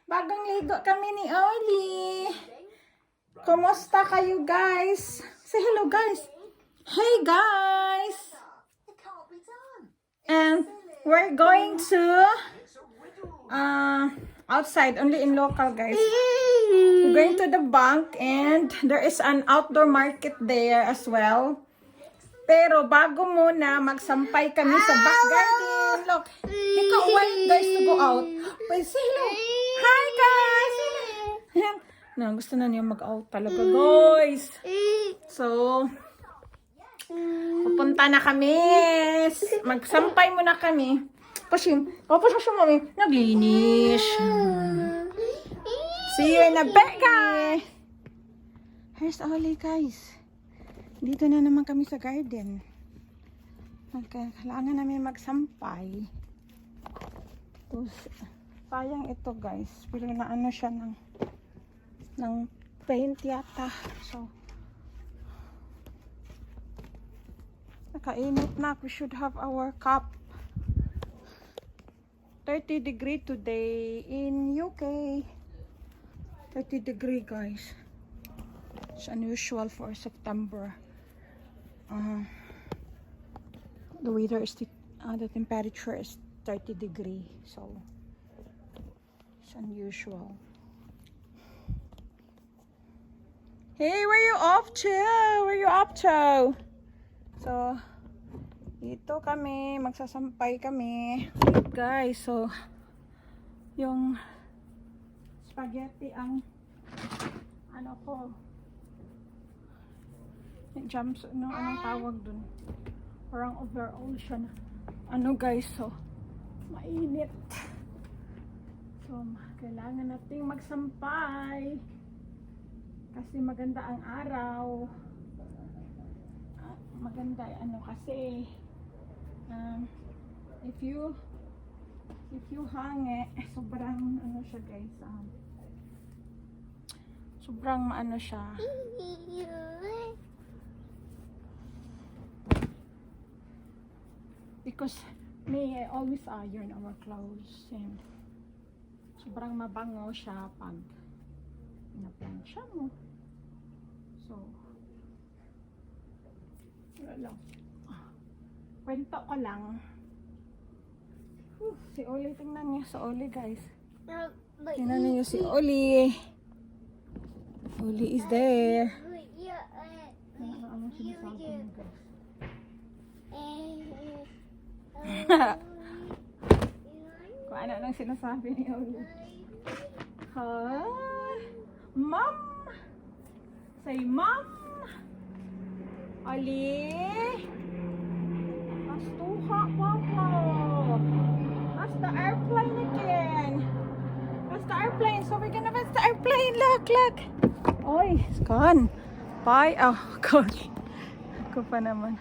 Bagong ligo kami ni Oli. Kumusta kayo guys? Say hello guys. Hey guys. And we're going to outside, only in local guys. We're going to the bank and there is an outdoor market there as well. Pero bago muna, magsampay kami sa back garden. Look, ikaw wait guys to go out. Wait, say hello. Hi guys! No, gusto na niya mag-out talaga guys. So, pupunta na kami. Magsampay muna kami. Kasi siya mami, naglinis. See you in a bit guys. Here's Oli guys. Dito na naman kami sa garden. Kailangan namin magsampay. Tapos, sayang ito guys. Pero naano siya ng paint yata. So, nakainit na. We should have our cup. 30 degree today in UK. 30 degree guys. It's unusual for September. The weather is the temperature is 30 degree, so it's unusual. Hey, where you off to? Where you up to? So, dito kami, magsasampay kami. Guys, so yung spaghetti ang ano ko, jumpsuit, no, anong tawag dun? Parang overall siya na. Ano guys, so mainit. So, kailangan nating magsampay. Kasi maganda ang araw. Maganda, ano kasi, if you hang it, sobrang, ano siya guys, sobrang maano siya. Because I always iron our clothes and sobrang mabango siya pag na-plancha mo. So, wala lang. Kwento ko lang. Si Oli, tingnan niyo si Oli guys. Tingnan niyo si Oli. Oli is there. Ano sinasabi mo guys? Kung ano nang sinasabi ni Oli. Hi! Mom! Say mom! Oli! That's too hot, Papa! That's the airplane again! That's the airplane! So we're gonna miss the airplane! Look, look! Oy, it's gone! Bye! Oh, God! Ako pa naman.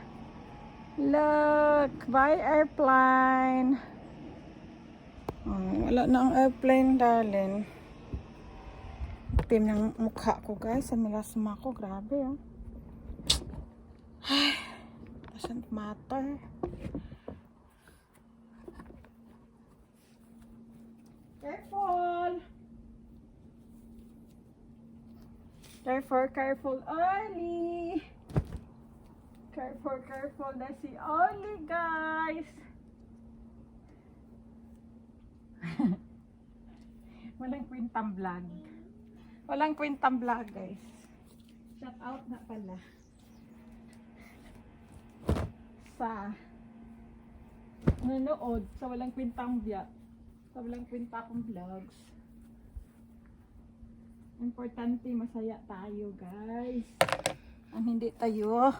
Look, bye airplane. Wala na ang airplane, darling. Itim ng mukha ko, guys. Sa melasma ko, grabe, oh. Doesn't matter. Careful. Careful, careful, Oli. Careful, careful na si Oli, guys. Walang kwentang vlog. Walang kwentang vlog, guys. Shout out na pala sa nanonood sa walang kwentang vlog. Sa walang kwentang vlogs. Importante, masaya tayo, guys. Ang hindi tayo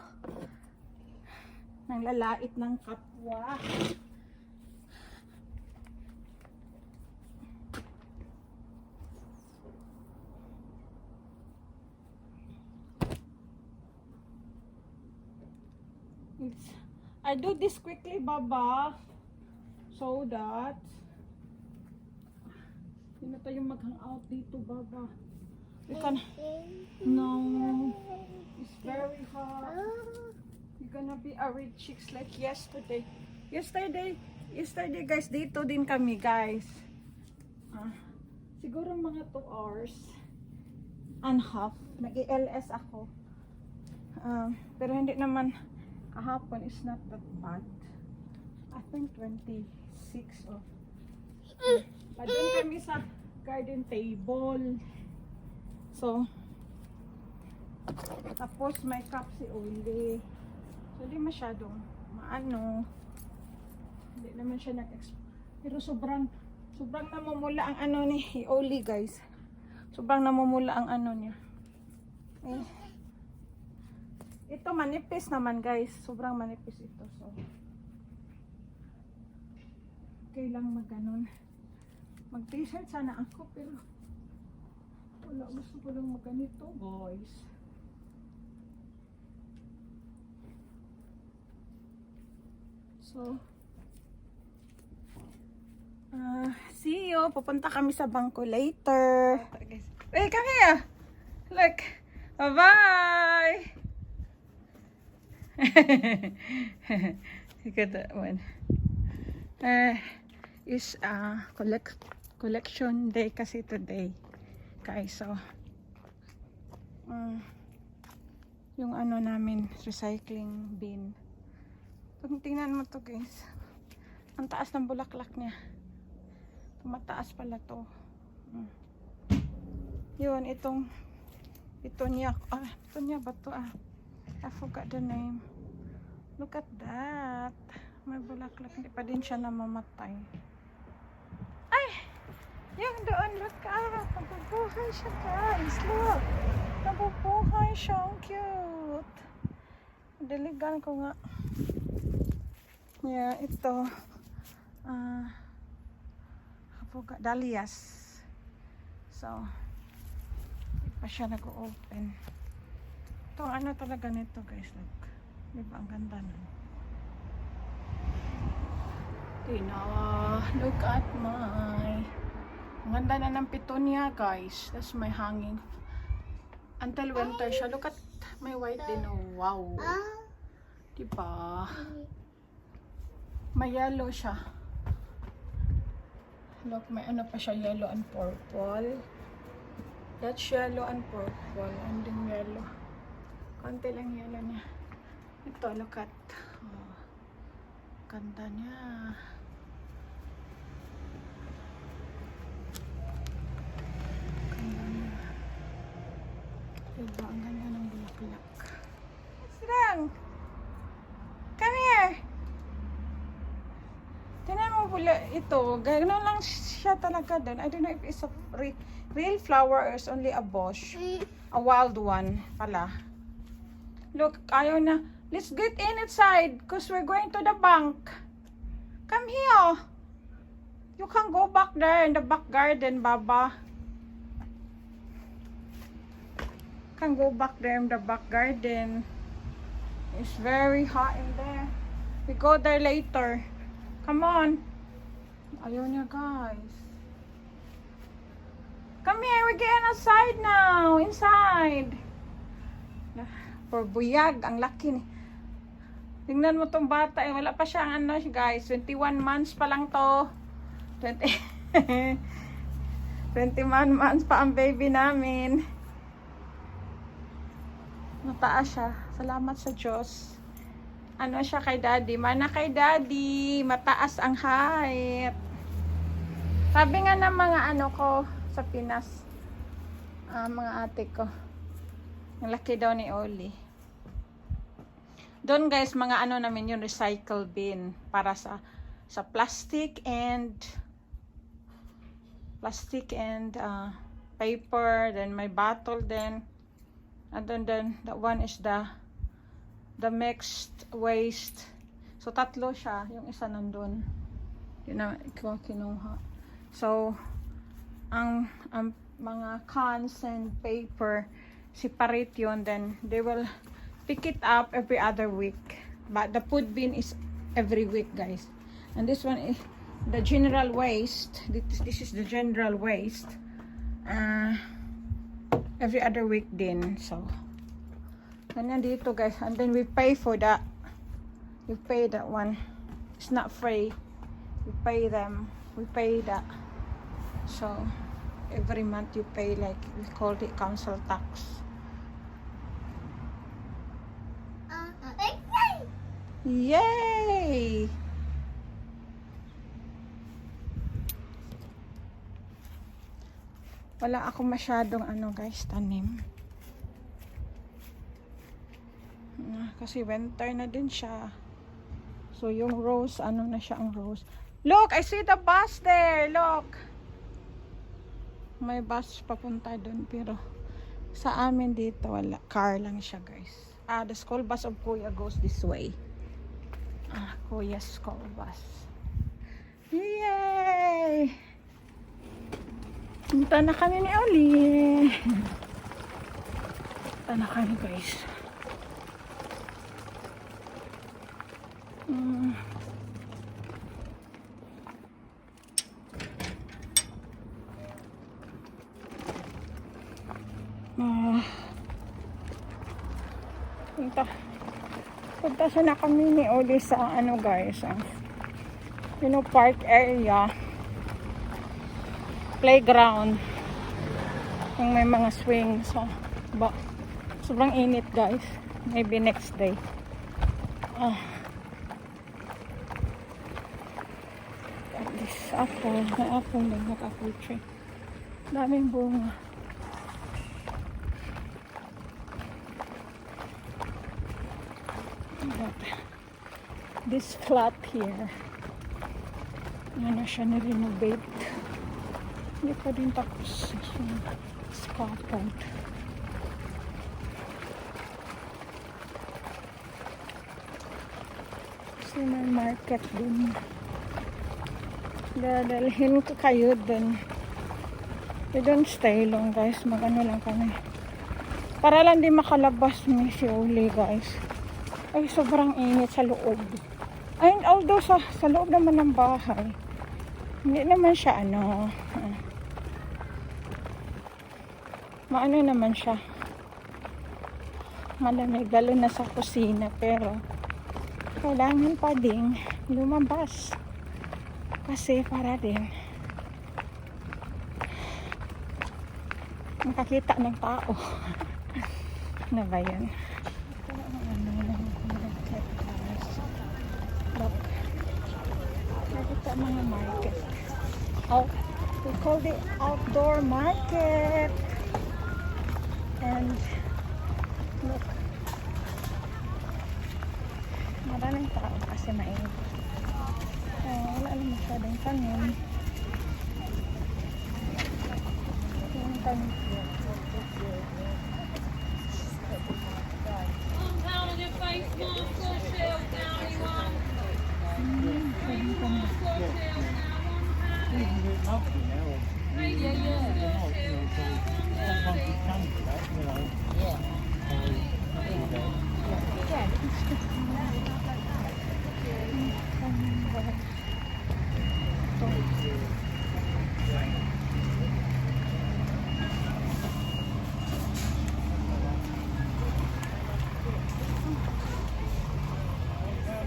nang lalait ng kapwa. I do this quickly, Baba, so that hindi na tayo mag-hang out dito, Baba. We can, no, it's very hot. We're gonna be a rich chicks like yesterday. Yesterday guys, dito din kami guys. siguro mga 2 hours and half. Nag-LS ako. Pero hindi naman kahapon is not that bad. I think 26 or doon kami sa garden table. So, tapos may cup si Oli. So, di masyadong maano. Hindi naman siya pero sobrang namumula ang ano ni Oli, guys. Sobrang namumula ang ano niya. Eh, ito manipis naman, guys. Sobrang manipis ito. So, okay lang mag-ganon. Mag-t-shirt sana ako, pero wala. Gusto ko lang mag-ganito, guys. So, see you. Pupunta kami sa bangko later. Hey, come here. Look. Bye-bye. Look at that one. Is collection day kasi today. Guys, so yung ano namin, recycling bin. Tingnan mo to, guys. Ang taas ng bulaklak niya. Mataas pala to. Yun, ito niya ba to? I forgot the name. Look at that. May bulaklak. Hindi pa din siya namamatay. Ay! Yung doon, look nabubuhay siya, guys. Look. Nabubuhay siya. Ang cute. Diligan ko nga. Yeah, ito. Dahlias. So, hindi pa siya nag-open. Ito, ano talaga nito, guys. Look. Diba, ang ganda na. Tina, look at my... Ang ganda na ng petunia, guys. That's my hanging. Until winter siya. Look at my white din. Oh, wow. Diba? May yellow siya. Look, may ano pa siya, yellow and purple. That's yellow and purple. And then yellow. Konti lang yellow niya. Ito, look at. Oh, ganda niya. Ganda niya. Diba, ang ganda ng bulaklak. What's wrong? Come here. Tinan mo pula ito. Gano'n lang siya talaga din. I don't know if it's a real flower or it's only a bush. A wild one pala. Look, ayaw na. Let's get inside because we're going to the bank. Come here. You can go back there in the back garden, Baba. Can go back there in the back garden. It's very hot in there. We go there later. Come on. Ayaw niya, guys. Come here. We're getting outside now. Inside. For buyag. Ang laki ni. Tingnan mo tong bata. Eh. Wala pa siyang ano, guys. 21 months pa lang to. 21 months pa ang baby namin. Mataas siya. Salamat sa Diyos. Ano siya kay daddy? Mana kay daddy. Mataas ang height. Sabi nga ng mga ano ko sa Pinas. Mga ate ko. Ang laki daw ni Oli. Doon, guys, mga ano namin yung recycle bin. Para sa plastic and paper. Then may bottle din. And then that one is the mixed waste. So, tatlo siya. Yung isa nandun. Yun na, kinuha. So, ang mga cans and paper, separate yun. Then, they will pick it up every other week. But the food bin is every week, guys. And this one is the general waste. This is the general waste. Every other week din. So, ganyan dito, guys. And then we pay for that. We pay that one. It's not free. We pay them. We pay that. So, every month you pay, like we call it council tax. Yay! Wala ako masyadong guys, tanim. Kasi winter na din siya. So yung rose, na siya ang rose. Look, I see the bus there. Look. May bus papunta dun, pero sa amin dito wala. Car lang siya, guys. The school bus of Kuya goes this way. Kuya's school bus. Yay! Punta na kami ni Oli. Punta na kami, guys. Punta na kami ni Oli sa guys, park area, playground, yung may mga swing. So sobrang init, guys. Maybe next day. At least apple, may apple din, apple tree, daming bunga. This flat here, na siya na-renovate. Hindi pa din tapos yung scaffold. Kasi may market din. Dadalhin ko kayo dun. We don't stay long, guys. Magano lang kami. Para lang di makalabas ni si Oli, guys. Ay, sobrang init sa loob. Ay, although sa loob naman ng bahay, hindi naman siya maano naman siya. Malamig, lalo na sa kusina, pero kailangan pa din lumabas. Kasi para din makakita ng tao. Na ba yan? Nakita mga market. We call it outdoor market. And look, maraming tao kasi mainit. Wala lang masyadong tanim. Yung tanim.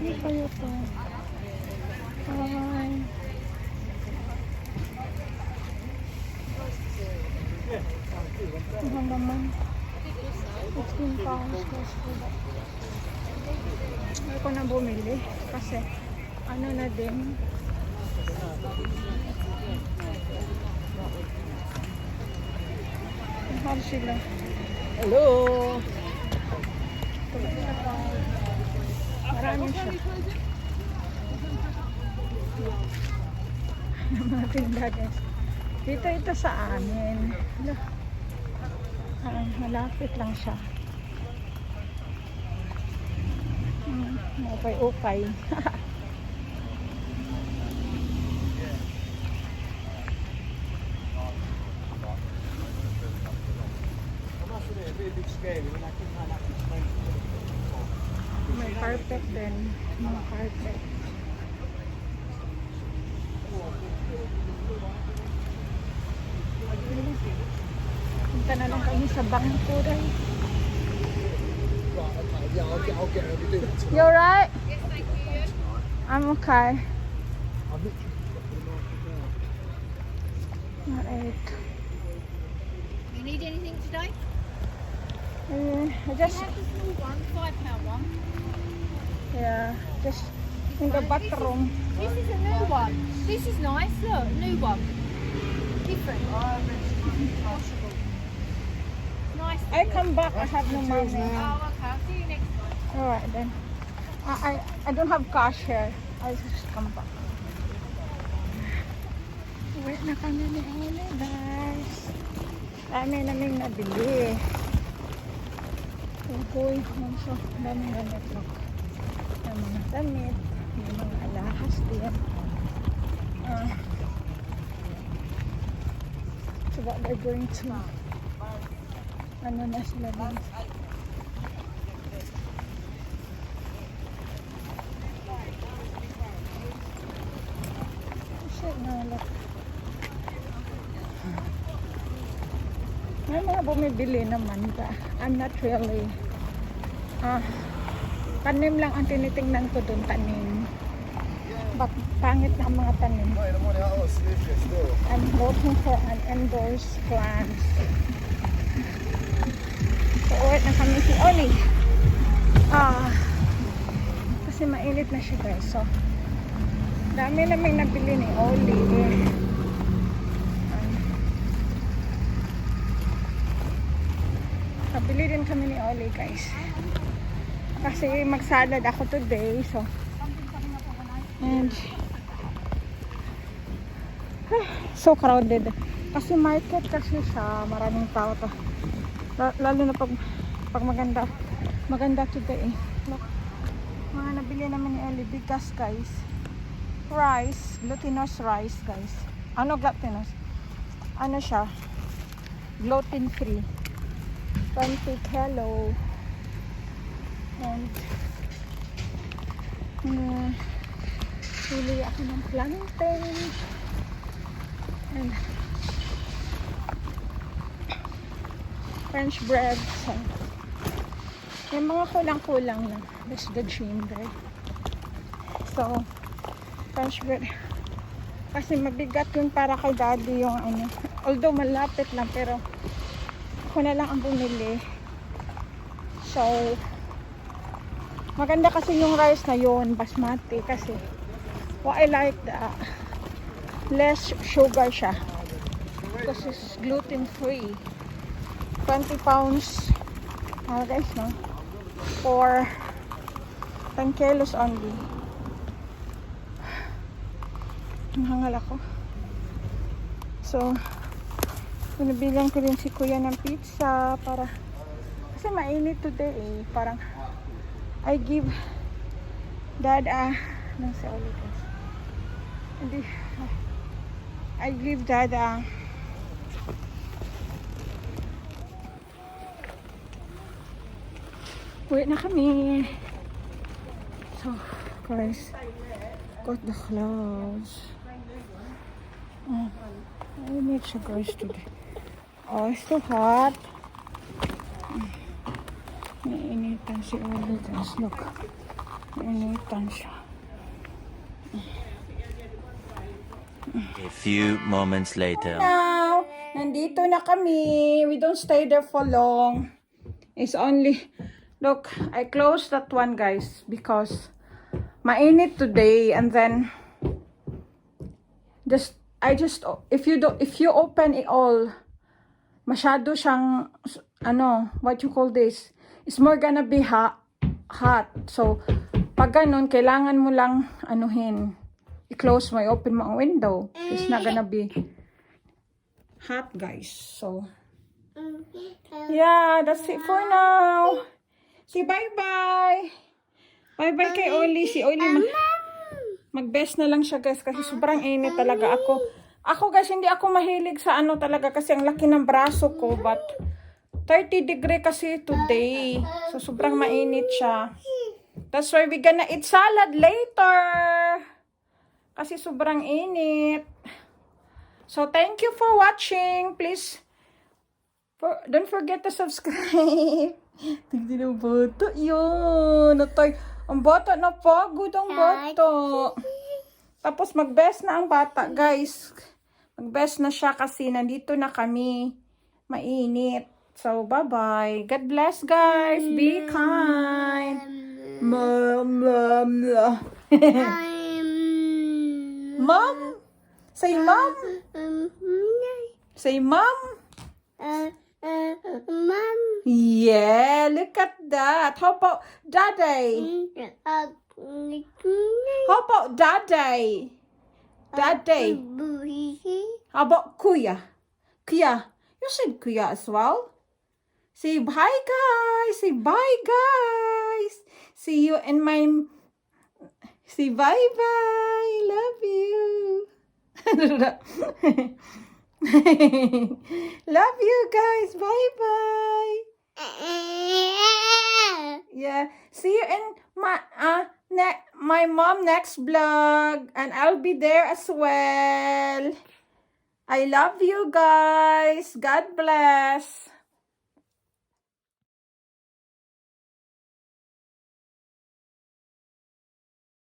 Ano kayo to? Mahal naman. 15 pounds plus for that. Ako na bumili kasi na din. Mahal sila. Hello! Marami siya. Mga tinda, guys. Dito ito sa amin. Malapit lang siya. Ukay-ukay. May carpet din. Mga carpet. Punta na lang kami sa bangko rin. You alright? Yes, thank you. I'm okay. Alright. you need anything today? I just, Have the small one, £5 one. yeah, just in the bathroom. This is a new one. This is nice. Look, new one. Different. Washable. Nice. I come back, I have no money. Oh, okay. I'll see you next time. Alright then. I don't have cash here. I'll just come back. Wait na kami ni Oli, guys. Dami naming nabili. Uy, so daming gamit. Look. May mga damit. May mga alahas din. So what they're going to ano na sila din. Shit na look. May mga bumibili naman ka. I'm not really tanim lang ang tinitingnan ko dun, tanim. But pangit na ang mga tanim. I'm looking for an indoors plants. So uwi na kami si Oli. Kasi mainit na siya guys. So dami naming nabili ni Oli nabili din kami ni Oli guys. Kasi mag-salad ako today. And so crowded. Kasi market kasi siya. Maraming tao to. Lalo na pag maganda today. Look, mga nabili naman ni Eli. Bigas guys. Rice. Glutinous rice guys. Ano glutinous? Ano siya? Gluten free. 20 kilo. And pili ako ng plantain. And French bread. So, yung mga kulang-kulang na. That's the dream bread. So, French bread. Kasi mabigat yun para kay daddy yung ano. Although malapit lang, pero ako na lang ang bumili. So, maganda kasi yung rice na yun, basmati. Kasi, what I like that, less sugar siya. Because it's gluten free. 20 pounds guys, no? For 10 kilos only. Hangal ako. So, binibilang ko rin si kuya ng pizza para kasi mainit today eh. Parang I give dad nang sa ulit guys. Hindi I give dad uwi na kami. So guys, got the clouds. I need siya guys today. Oh, it's too hot. Nainitan si Oli guys. Look. Nainitan siya. A few moments later. Now, nandito na kami. We don't stay there for long. It's only, look, I closed that one guys because mainit today, and then if you open it all, masyado siyang what you call this, it's more gonna be hot. So pag ganun, kailangan mo lang i-close mo, i-open mo ang window. It's not gonna be hot guys. So yeah, that's it for now. Say bye-bye. Bye-bye kay Oli. Si Oli mag-best na lang siya guys kasi sobrang init talaga ako guys, hindi ako mahilig sa talaga kasi ang laki ng braso ko, but 30 degree kasi today. So sobrang mainit siya. That's why we gonna eat salad later. Kasi sobrang init. So thank you for watching. Please don't forget to subscribe. Tingnan ang boto. Yun. Ang bata na pagod ang bata. Tapos mag-best na ang bata, guys. Mag-best na siya kasi nandito na kami. mainit. So, bye-bye. God bless, guys. Be kind. Mom, mom, mom. Mom? Say mom? Say mom? Mom. Yeah, look at that. How about daddy? How about daddy? Daddy. How about kuya? Kuya. You said kuya as well. Say bye, guys. Say bye, guys. See you in my... Say bye-bye. Love you. Love you, guys. Bye-bye. Yeah. See you in my mom next vlog. And I'll be there as well. I love you, guys. God bless.